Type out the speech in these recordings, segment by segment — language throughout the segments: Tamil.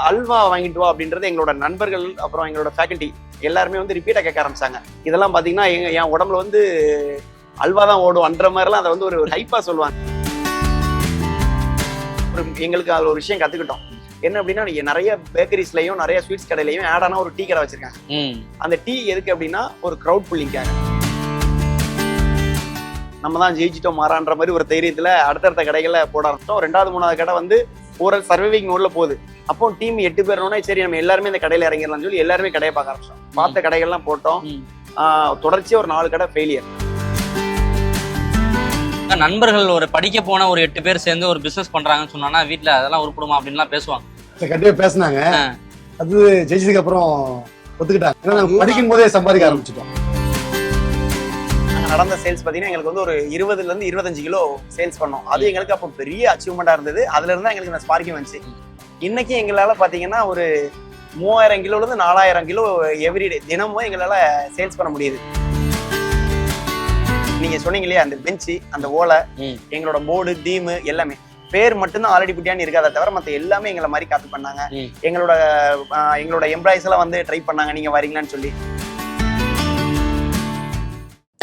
அல்வா வாங்கிட்டு வா அப்படின்றது எங்களோட நண்பர்கள் அப்புறம் எங்களோட ஃபேக்கல்ட்டி எல்லாருமே வந்து ரிப்பீட்டாக கேட்க ஆரம்பிச்சாங்க. இதெல்லாம் பார்த்தீங்கன்னா என் உடம்புல வந்து அல்வா தான் ஓடும்ன்ற மாதிரிலாம் அதை வந்து ஒரு ஹைப்பாக சொல்லுவாங்க. எங்களுக்கு அதில் ஒரு விஷயம் கற்றுக்கிட்டோம். என்ன அப்படின்னா, நீங்க நிறைய பேக்கரிஸ்லயும் நிறைய ஸ்வீட்ஸ் கடையிலையும் ஆட் ஆன ஒரு டீ கடை வச்சிருக்காங்க. அந்த டீ எதுக்கு அப்படின்னா ஒரு க்ரௌட் புல்லிங்காக. நம்ம தான் ஜெயிச்சிட்டோம் மாறான்ற மாதிரி ஒரு தைரியத்துல அடுத்தடுத்த கடைகளை போட ஆரம்பிச்சோம். 2வது 3வது கடை வந்து ஒரு சர்வைவிங் மோட்ல போகுது. அப்போ டீம் 8 பேர்னோட சரி நம்ம எல்லாருமே இந்த கடையில இறங்கிடலாம்னு சொல்லி எல்லாருமே கடையை பார்க்க ஆரம்பிச்சோம். பார்த்த கடைகள்லாம் போட்டோம். தொடர்ச்சியா ஒரு 4 கடை ஃபெயிலியர். நண்பர்கள் ஒரு படிக்க போன ஒரு 8 பேர் சேர்ந்து ஒரு பிசினஸ் பண்றாங்கன்னு சொன்னா வீட்டுல அதெல்லாம் உருப்படுமா அப்படின்லாம் பேசுவாங்க. கண்டிப்பா பேசினாங்க. அது ஜெயிச்சதுக்கு அப்புறம் ஒத்துக்கிட்டாங்க. ஏன்னா படிக்கும் போதே சம்பாதிக்க ஆரம்பிச்சிட்டோம். நடந்த சேல்ஸ் பார்த்தீங்கன்னா எங்களுக்கு வந்து ஒரு 20 to 25 கிலோ சேல்ஸ் பண்ணோம். அது எங்களுக்கு அப்போ பெரிய அச்சீவ்மெண்டா இருந்தது. அதுல இருந்தா எங்களுக்கு இந்த ஸ்பார்க்கிங் வந்துச்சு. இன்னைக்கு எங்களால பாத்தீங்கன்னா ஒரு 3000 கிலோல இருந்து 4000 கிலோ எவ்ரிடே தினமும் எங்களால சேல்ஸ் பண்ண முடியுது. நீங்க சொன்னீங்க இல்லையா, அந்த பெஞ்சு, அந்த ஓலை, எங்களோட போர்டு, தீமு எல்லாமே பேர் மட்டும்தான் ஆல்ரெடி புட்டியான்னு இருக்காத தவிர மத்த எல்லாமே எங்களை மாதிரி காப்பி பண்ணாங்க. எங்களோட எம்ப்ளாயிஸ் எல்லாம் வந்து ட்ரை பண்ணாங்க, நீங்க வரீங்களான்னு சொல்லி.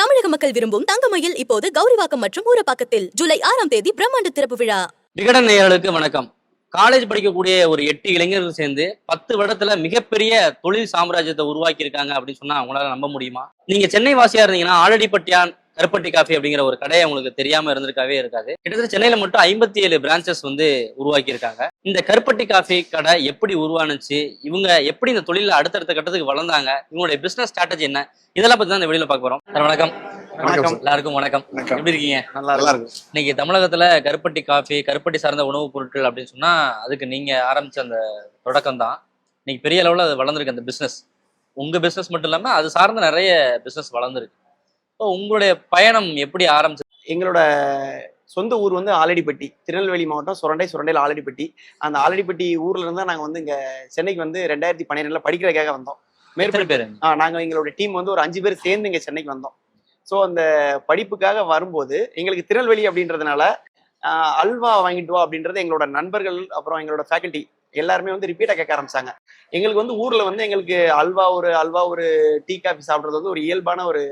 தமிழக மக்கள் விரும்பும் தங்கமயில் இப்போது கௌரிவாக்கம் மற்றும் ஊரப்பாக்கத்தில் ஜூலை 6ஆம் தேதி பிரம்மாண்ட திறப்பு விழா. விகடன் நேயர்களுக்கு வணக்கம். காலேஜ் படிக்கக்கூடிய ஒரு 8 இளைஞர்கள் சேர்ந்து 10 வருடத்துல மிகப்பெரிய தொழில் சாம்ராஜ்யத்தை உருவாக்கி இருக்காங்க அப்படின்னு சொன்னா அவங்களால நம்ப முடியுமா? நீங்க சென்னை வாசியா இருந்தீங்கன்னா ஆலடிப்பட்டியான் கருப்பட்டி காஃபி அப்படிங்கிற ஒரு கடையை உங்களுக்கு தெரியாம இருந்திருக்காவே இருக்காது. கிட்டத்தட்ட சென்னையில மட்டும் 57 பிரான்ச்சஸ் வந்து உருவாக்கி இருக்காங்க. இந்த கருப்பட்டி காஃபி கடை எப்படி உருவானுச்சு, இவங்க எப்படி இந்த தொழில அடுத்தடுத்த கட்டத்துக்கு வளர்ந்தாங்க, இவங்களுடைய பிசினஸ் ஸ்ட்ராட்டஜி என்ன, இதெல்லாம் பத்தி தான் இந்த வீடியோல பார்க்க போறோம். வணக்கம். வணக்கம் எல்லாருக்கும் வணக்கம். எப்படி இருக்கீங்க? நல்லா இருக்கு. இன்னைக்கு தமிழகத்துல கருப்பட்டி காஃபி, கருப்பட்டி சார்ந்த உணவுப் பொருட்கள் அப்படின்னு சொன்னா அதுக்கு நீங்க ஆரம்பிச்ச அந்த தொடக்கம் தான் இன்னைக்கு பெரிய அளவுல அது வளர்ந்துருக்கு. அந்த பிசினஸ் உங்க பிசினஸ் மட்டும் இல்லாம அது சார்ந்த நிறைய பிசினஸ் வளர்ந்துருக்கு. உங்களுடைய பயணம் எப்படி ஆரம்பிச்சு? எங்களோட சொந்த ஊர் வந்து ஆலடிப்பட்டி, திருநெல்வேலி மாவட்டம் சுரண்டையில் ஆலடிப்பட்டி. அந்த ஆலடிப்பட்டி ஊர்ல இருந்தா நாங்க வந்து இங்க சென்னைக்கு வந்து 2012 படிக்கிறதுக்காக வந்தோம். மேற்படி பேர் நாங்க எங்களோட டீம் வந்து ஒரு 5 பேர் சேர்ந்து இங்க சென்னைக்கு வந்தோம். ஸோ அந்த படிப்புக்காக வரும்போது எங்களுக்கு திருநெல்வேலி அப்படின்றதுனால அல்வா வாங்கிட்டு வா அப்படின்றது எங்களோட நண்பர்கள் அப்புறம் எங்களோட ஃபேக்கல்ட்டி எல்லாருமே வந்து ரிப்பீட்டாக கேட்க ஆரம்பிச்சாங்க. எங்களுக்கு வந்து ஊர்ல வந்து எங்களுக்கு அல்வா ஒரு டீ காஃபி சாப்பிட்றது வந்து ஒரு இயல்பான ஒரு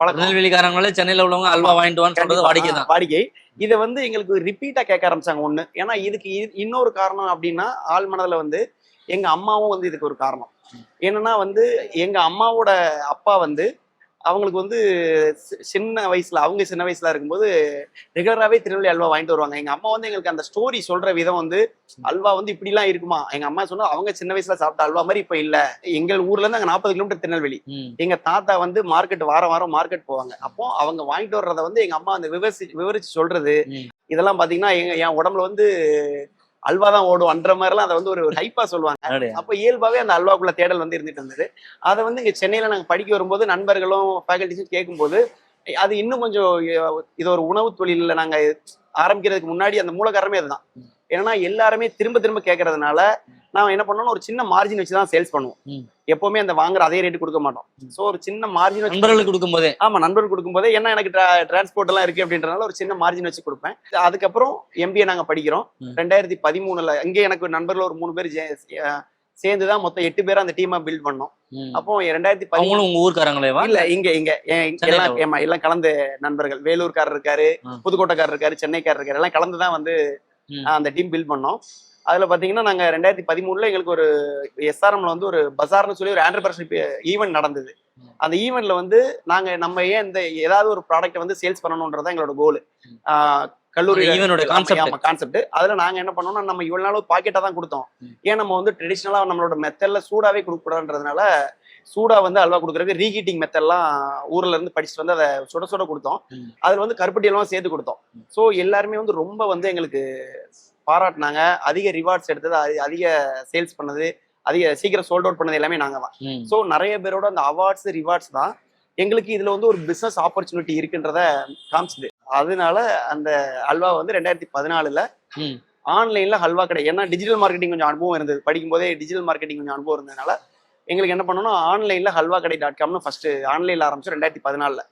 திருநெல்வேலிக்காரங்களே சென்னையில உள்ளவங்க அல்வா வாங்கிட்டு வான்னு சொல்றது வாடிக்கை. இதை வந்து எங்களுக்கு ரிப்பீட்டா கேட்க ஆரம்பிச்சாங்க. ஒண்ணு, ஏன்னா இதுக்கு இன்னொரு காரணம் அப்படின்னா ஆள் மனதுல வந்து எங்க அம்மாவும் வந்து இதுக்கு ஒரு காரணம். என்னன்னா வந்து எங்க அம்மாவோட அப்பா வந்து அவங்களுக்கு வந்து சின்ன வயசுல இருக்கும்போது ரெகுலராகவே திருநெல்வேலி அல்வா வாங்கிட்டு வருவாங்க. எங்க அம்மா வந்து எங்களுக்கு அந்த ஸ்டோரி சொல்ற விதம் வந்து அல்வா வந்து இப்படிலாம் இருக்குமா, எங்க அம்மா சொன்னா அவங்க சின்ன வயசுல சாப்பிட்ட அல்வா மாதிரி இப்ப இல்ல. எங்க ஊர்ல இருந்து அங்க 40 கிலோமீட்டர் திருநெல்வேலி. எங்க தாத்தா வந்து வாரம் மார்க்கெட் போவாங்க. அப்போ அவங்க வாங்கிட்டு வர்றத வந்து எங்க அம்மா அந்த விவரிச்சு சொல்றது, இதெல்லாம் பாத்தீங்கன்னா என் உடம்புல வந்து அல்வா தான் ஓடும்ன்ற மாதிரிலாம் அதை வந்து ஒரு ஹைப்பா சொல்லுவாங்க. அப்ப இயல்பாவே அந்த அல்வாக்குள்ள தேடல் வந்து இருந்துட்டு இருந்தது. அதை வந்து இங்க சென்னையில நாங்க படிக்க வரும்போது நண்பர்களும் ஃபேக்கல்ட்டிஸும் கேட்கும்போது அது இன்னும் கொஞ்சம் இது ஒரு உணவு தொழில நாங்க ஆரம்பிக்கிறதுக்கு முன்னாடி அந்த மூல காரணமே அதுதான். ஏன்னா எல்லாருமே திரும்ப கேட்கறதுனால நான் என்ன பண்ணோம்னா ஒரு சின்ன மார்ஜின் வச்சுதான் சேல்ஸ் பண்ணுவோம். எப்பவுமே அந்த வாங்குற அதே ரேட்டு கொடுக்க மாட்டோம். சோ ஒரு சின்ன மார்ஜின் நண்பர்களுக்கு கொடுக்கும்போதே ஏன்னா எனக்கு டிரான்ஸ்போர்ட் எல்லாம் இருக்கு அப்படின்றதுனால ஒரு சின்ன மார்ஜின் வச்சு கொடுப்பேன். அதுக்கப்புறம் MBA நாங்க படிக்கிறோம் 2013. இங்கே எனக்கு நண்பர்கள் ஒரு 3 பேர் சேர்ந்துதான் மொத்தம் 8 பேர் அந்த டீமா பில்ட் பண்ணோம். அப்போ 2013 உங்க ஊர்க்காரங்களேவா? இல்ல இங்க எல்லாம் கலந்த நண்பர்கள். வேலூர்காரர் இருக்காரு, புதுக்கோட்டைக்காரர் இருக்காரு, சென்னைக்காரர் இருக்காரு, எல்லாம் கலந்துதான் வந்து அந்த டீம் பில்ட் பண்ணோம். அதுல பாத்தீங்கன்னா நாங்க 2013 எங்களுக்கு ஒரு SRMல வந்து ஒரு பசார்னு சொல்லி ஒரு ஆண்டர்பிரனர்ஷிப் ஈவென்ட் நடந்தது. அந்த ஈவென்ட்ல வந்து நம்ம ஏன் இந்த ஏதாவது ஒரு ப்ராடக்ட் வந்து சேல்ஸ் பண்ணணும்ன்றதான் எங்களோட கோல். கல்லூரி கான்செப்ட். அதுல நாங்க என்ன பண்ணோம்னா நம்ம இவ்வளவு நாள் பாக்கெட்டா தான் கொடுத்தோம். ஏன் நம்ம வந்து ட்ரெடிஷனலா நம்மளோட மெத்தட்ல சூடாவே கொடுக்க கூடாதுன்றதுனால சூடா வந்து அல்வா கொடுக்குறதுக்கு ரீஹீட்டிங் மெத்தட்லாம் ஊர்ல இருந்து படிச்சுட்டு வந்து அதை சுட கொடுத்தோம். அதுல வந்து கருப்பட்டி எல்லாம் சேர்த்து கொடுத்தோம். ஸோ எல்லாருமே வந்து ரொம்ப வந்து எங்களுக்கு பாராட்டினாங்க. அதிக ரிவார்ட்ஸ் எடுத்தது, அதிக சேல்ஸ் பண்ணது, அதிக சீக்கிரம் சோல்ட் அவுட் பண்ணது எல்லாமே நாங்க தான். ஸோ நிறைய பேரோட அந்த அவார்ட்ஸ் ரிவார்ட்ஸ் தான் எங்களுக்கு இதுல வந்து ஒரு பிசினஸ் ஆப்பர்ச்சுனிட்டி இருக்குன்றத காமிச்சுது. அதனால அந்த அல்வா வந்து 2014 ஆன்லைன்ல ஹல்வா கடை, ஏன்னா டிஜிட்டல் மார்க்கெட்டிங் கொஞ்சம் அனுபவம் இருந்தது. படிக்கும் போதே டிஜிட்டல் மார்க்கெட்டிங் கொஞ்சம் அனுபவம் இருந்ததுனால எங்களுக்கு என்ன பண்ணோம்னா ஆன்லைன்ல halwakadai.comனு ஃபர்ஸ்ட் ஆன்லைன்ல ஆரம்பிச்சோம் 2014.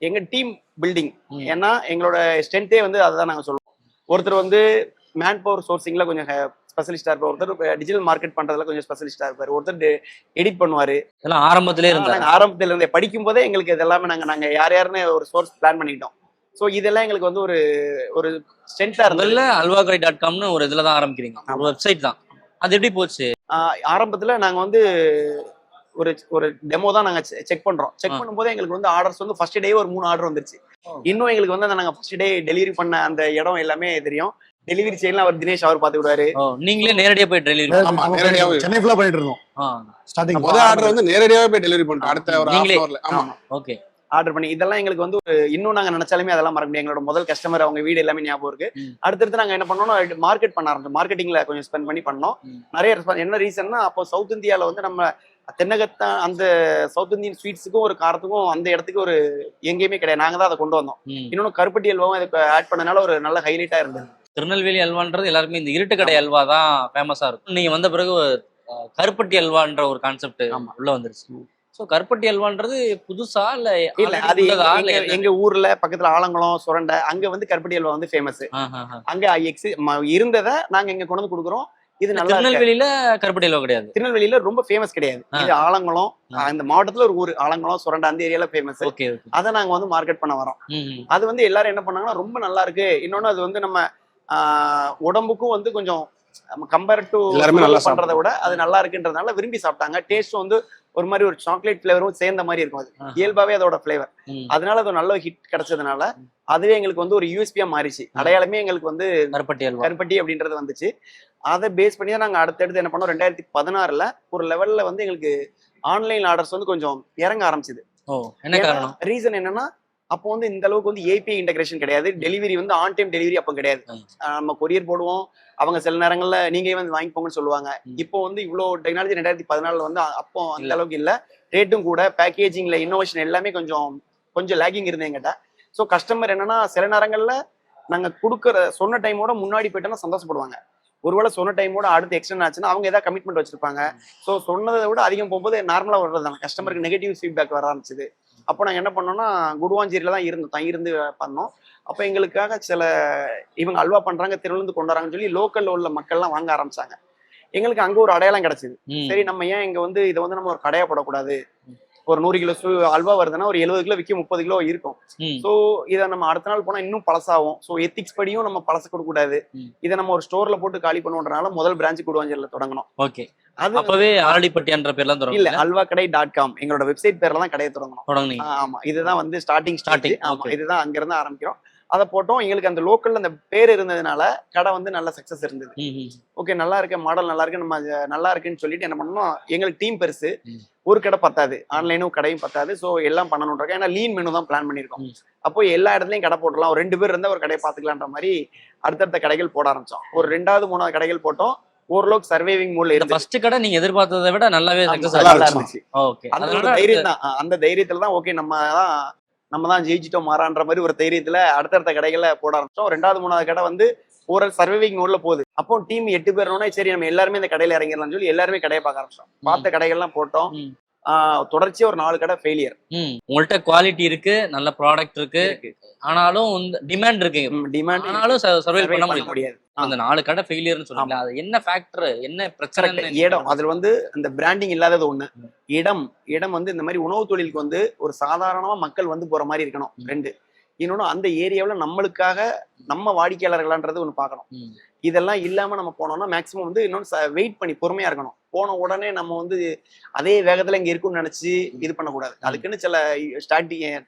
எங்க டீம் பில்டிங், ஏன்னா எங்களோட ஸ்ட்ரென்த்தே வந்து அதுதான் நாங்க சொல்லுவோம். ஒருத்தர் வந்து மேன் பவர் சோர்சிங்ல கொஞ்சம் ஸ்பெஷலிஸ்டா இருப்பார், ஒருத்தர் டிஜிட்டல் மார்க்கெட் பண்றதுல கொஞ்சம் ஸ்பெஷலிஸ்டா இருப்பாரு, ஒருத்தர் எடிட் பண்ணுவாரு. இதெல்லாம் ஆரம்பத்திலே இருந்தாங்க. நாங்க ஆரம்பத்துல இருந்தே படிக்கும் போதே எங்களுக்கு இது எல்லாமே நாங்க யார் யாருன்னு ஒரு சோர்ஸ் பிளான் பண்ணிட்டோம். ஸோ இதெல்லாம் எங்களுக்கு வந்து ஒரு ஸ்ட்ரென்த்தா இருந்தது. alvakadai.comனு ஒரு இதுல தான் ஆரம்பிக்கிறீங்க, ஒரு வெப்சைட் தான். அது எப்படி போச்சு? ஆரம்பத்துல நாங்க வந்து ஒரு டெமோ தான் நாங்க செக் பண்றோம். செக் பண்ணும்போது எங்களுக்கு வந்து ஆர்டர்ஸ் வந்து ஃபர்ஸ்ட் டே ஒரு 3 ஆர்டர் வந்துருச்சு. இன்னும் எங்களுக்கு வந்து நாங்க ஃபர்ஸ்ட் டே டெலிவரி பண்ண அந்த இடம் எல்லாமே தெரியும். டெலிவரி செய்யலாம் அவர் தினேஷ் அவர் பாத்து விடுவாரு. நீங்களே நேரடியா போய் டெலிவரி? சென்னை ஃபுல்லா பண்ணிட்டு இருந்தோம். ஸ்டார்டிங் முதல் ஆர்டர் வந்து நேரடியாவே போய் டெலிவரி பண்ணிட்டோம். அடுத்த ஒரு நீங்களே? ஆமா ஓகே. ஆர்டர் பண்ணி இதெல்லாம் எங்களுக்கு வந்து இன்னும் நாங்க நினைச்சாலுமே அதெல்லாம் மறக்க முடியும். எங்களோட முதல் கஸ்டமர் அவங்க வீடு எல்லாமே ஞாபகம் இருக்கு. அடுத்தடுத்து நாங்க என்ன பண்ணோம்னா மார்க்கெட் பண்ண ஆரம்பிச்சோம். மார்க்கெட்டிங்ல கொஞ்சம் ஸ்பெண்ட் பண்ணி பண்ணோம். நிறைய ரெஸ்பான்ஸ். என்ன ரீசன்னா அப்போ சவுத் இந்தியால வந்து நம்ம தென்னகத்தான் அந்த சவுத் இந்தியன் ஸ்வீட்ஸுக்கும் ஒரு காரத்துக்கும் அந்த இடத்துக்கு ஒரு எங்கேயுமே கிடையாது. நாங்க தான் அதை கொண்டு வந்தோம். இன்னொன்னு கருப்பட்டி அல்வாவும் இதுக்கு ஆட் பண்ணனால ஒரு நல்ல ஹைலைட்டா இருந்தது. திருநெல்வேலி அல்வான்றது எல்லாருக்குமே இந்த இருட்டு கடை அல்வா தான் ஃபேமஸா இருக்கும். நீங்க வந்த பிறகு கருப்பட்டி அல்வான்ற ஒரு கான்செப்ட் உள்ள வந்துருச்சு. சோ கருப்பட்டி அல்வான்றது புதுசா இல்ல அது எங்க ஊர்ல பக்கத்துல ஆலங்குளம், சுரண்டை அங்க வந்து கருப்பட்டி அல்வா வந்து ஃபேமஸ். அங்க இருந்ததை நாங்க இங்க கொண்டு வந்து கொடுக்குறோம். இது நல்லா திருநெல்வேலியில கருப்பட்டி அல்வா கிடையாது. திருநெல்வேலியில ரொம்ப ஃபேமஸ் கிடையாது. இது ஆலங்குளம் அந்த மாவட்டத்துல ஒரு ஊர் ஆலங்குளம், சுரண்டை அந்த ஏரியால ஃபேமஸ். அதை நாங்க வந்து மார்க்கெட் பண்ண வரோம். அது வந்து எல்லாரும் என்ன பண்ணாங்கன்னா ரொம்ப நல்லா இருக்கு. இன்னொன்னு அது வந்து நம்ம உடம்புக்கும் வந்து கொஞ்சம் கம்பேர் டு பண்றதை விட அது நல்லா இருக்குன்றதுனால விரும்பி சாப்பிட்டாங்க. டேஸ்ட் வந்து ஒரு மாதிரி ஒரு சாக்லேட் பிளேவரும் சேர்ந்த மாதிரி இருக்கும். அது இயல்பாவே அதோட பிளேவர். அதனால அது நல்ல ஹிட் கிடைச்சதுனால அதுவே எங்களுக்கு வந்து ஒரு யூஎஸ்பியா மாறிச்சு. அடையாளமே எங்களுக்கு வந்து கருப்பட்டி அப்படின்றது வந்துச்சு. அதை பேஸ் பண்ணி தான் நாங்க அடுத்தடுத்து என்ன பண்ணோம். 2016ல ஒரு லெவல்ல வந்து எங்களுக்கு ஆன்லைன் ஆர்டர்ஸ் வந்து கொஞ்சம் இறங்க ஆரம்பிச்சது. ரீசன் என்னன்னா அப்போ வந்து இந்த அளவுக்கு வந்து ஏபிஐ இன்டகிரேஷன் கிடையாது. டெலிவரி வந்து ஆன் டைம் டெலிவரி அப்போ கிடையாது. நம்ம கொரியர் போடுவோம், அவங்க சில நேரங்கள்ல நீங்க வந்து வாங்கிப்போங்கன்னு சொல்லுவாங்க. இப்போ வந்து இவ்வளவு டெக்னாலஜி 2014 வந்து அப்போ அந்த அளவுக்கு இல்ல. ரேட்டும் கூட, பேக்கேஜிங்ல இன்னோவேஷன் எல்லாமே கொஞ்சம் லேகிங் இருந்தது எங்கிட்ட. ஸோ கஸ்டமர் என்னன்னா சில நேரங்கள்ல நாங்க கொடுக்குற சொன்ன டைமோட முன்னாடி போயிட்டோம்னா சந்தோஷப்படுவாங்க. ஒருவேளை சொன்ன டைமோட அடுத்து எக்ஸ்டெண்ட் ஆச்சுன்னா அவங்க ஏதாவது கமிட்மெண்ட் வச்சிருப்பாங்க. ஸோ சொன்னதை விட அதிகம் போகும்போது நார்மலா வர்றதுதாங்க. கஸ்டமருக்கு நெகட்டிவ் ஃபீட்பேக் வர ஆரம்பிச்சது. அப்போ நாங்கள் என்ன பண்ணோம்னா குடுவாஞ்சேரியில தான் இருந்து பண்ணோம். அப்போ எங்களுக்காக சில இவங்க அல்வா பண்றாங்க, திருவிழந்து கொண்டு வராங்கன்னு சொல்லி லோக்கல்ல உள்ள மக்கள்லாம் வாங்க ஆரம்பிச்சாங்க. எங்களுக்கு அங்க ஒரு அடையாளம் கிடைச்சது. சரி நம்ம ஏன் இங்க வந்து இதை வந்து நம்ம ஒரு கடையா போடக்கூடாது. ஒரு 100 கிலோ அல்வா வருதுன்னா ஒரு 70 கிலோ விற்கும், 30 கிலோ இருக்கும். ஸோ இதை நம்ம அடுத்த நாள் போனா இன்னும் பழசாகும். ஸோ எத்திக்ஸ் படியும் நம்ம பழசு கொடுக்க கூடாது. இதை நம்ம ஒரு ஸ்டோர்ல போட்டு காலி பண்ணுன்றனால முதல் பிரான்ச் குடுவாஞ்சேரியில தொடங்கணும். ஓகே. அது அப்பவே ஆரடிப்பட்டின்ற பேர்ல தொடங்கணும். இல்ல alvakadai.com எங்களோட வெப்சைட் பேர்ல தான் கடையை தொடங்கணும். ஆமா, இதுதான் வந்து ஸ்டார்டிங். ஆமா, இதுதான் அங்க இருந்து ஆரம்பிக்கிறோம். அதை போட்டோம். எங்களுக்கு அந்த லோக்கல்ல அந்த பேர் இருந்ததுனால கடை வந்து நல்ல சக்சஸ் இருந்தது. ஓகே, நல்லா இருக்கு, மாடல் நல்லா இருக்கு, நம்ம நல்லா இருக்குன்னு சொல்லிட்டு என்ன பண்ணோம். எங்களுக்கு டீம் பெருசு, ஒரு கடை பத்தாது, ஆன்லைனும் கடையும் பத்தாது. ஸோ எல்லாம் பண்ணணும்ன்ற ஏன்னா லீன் மெனு தான் பிளான் பண்ணியிருக்கோம். அப்போ எல்லா இடத்துலயும் கடை போடலாம், ஒரு 2 பேர் இருந்தா ஒரு கடையை பாத்துக்கலான்ற மாதிரி அடுத்தடுத்த கடைகள் போட ஆரம்பிச்சோம். ஒரு 2வது 3வது கடைகள் போட்டோம். ஓரளவுக்கு சர்வைவிங் மூட்ல இருந்து ஃபர்ஸ்ட் கடை நீங்க எதிர்பார்த்ததை விட நல்லாவே சக்சஸ் ஆச்சு. ஓகே, அந்த தைரியம் தான், அந்த தைரியத்துல தான் ஓகே நம்ம தான் ஜெயிச்சிட்டோம் மாறான்ற மாதிரி ஒரு தைரியத்துல அடுத்தடுத்த கடைகளை போட ஆரம்பிச்சோம். 2வது 3வது கடை வந்து ஒரு சர்வைவிங் மோட்ல போகுது. அப்போ டீம் 8 பேர்னோட சரி நம்ம எல்லாருமே இந்த கடையில இறங்கிடலாம்னு சொல்லி எல்லாருமே கடையை பார்க்க ஆரம்பிச்சோம். பார்த்த கடைகள்லாம் போட்டோம். தொடர்ச்சியா ஒரு 4 கடை ஃபெயிலியர். உங்கள்ட்ட குவாலிட்டி இருக்கு, நல்ல ப்ராடக்ட் இருக்கு, ஆனாலும் டிமாண்ட் இருக்கு. டிமாண்ட் ஆனாலும் சர்வே பண்ண முடியாது. அந்த 4 கடை ஃபெயிலியர்னு சொல்றீங்க, அது என்ன ஃபேக்டர், என்ன பிரச்சனை? இடம், அதுல வந்து அந்த பிராண்டிங் இல்லாதது ஒண்ணு. இடம் வந்து இந்த மாதிரி உணவு தொழிலுக்கு வந்து ஒரு சாதாரணமா மக்கள் வந்து போற மாதிரி இருக்கணும். 2 இன்னொன்னு அந்த ஏரியாவில நம்மளுக்காக நம்ம வாடிக்கையாளர்களான்றது ஒண்ணு பார்க்கணும். இதெல்லாம் இல்லாம நம்ம போனோம்னா மேக்சிமம் வந்து இன்னொன்னு வெயிட் பண்ணி பொறுமையா இருக்கணும். போன உடனே நம்ம வந்து அதே வேகத்துல இங்க இருக்கும்னு நினைச்சு இது பண்ணக்கூடாது. அதுக்குன்னு சில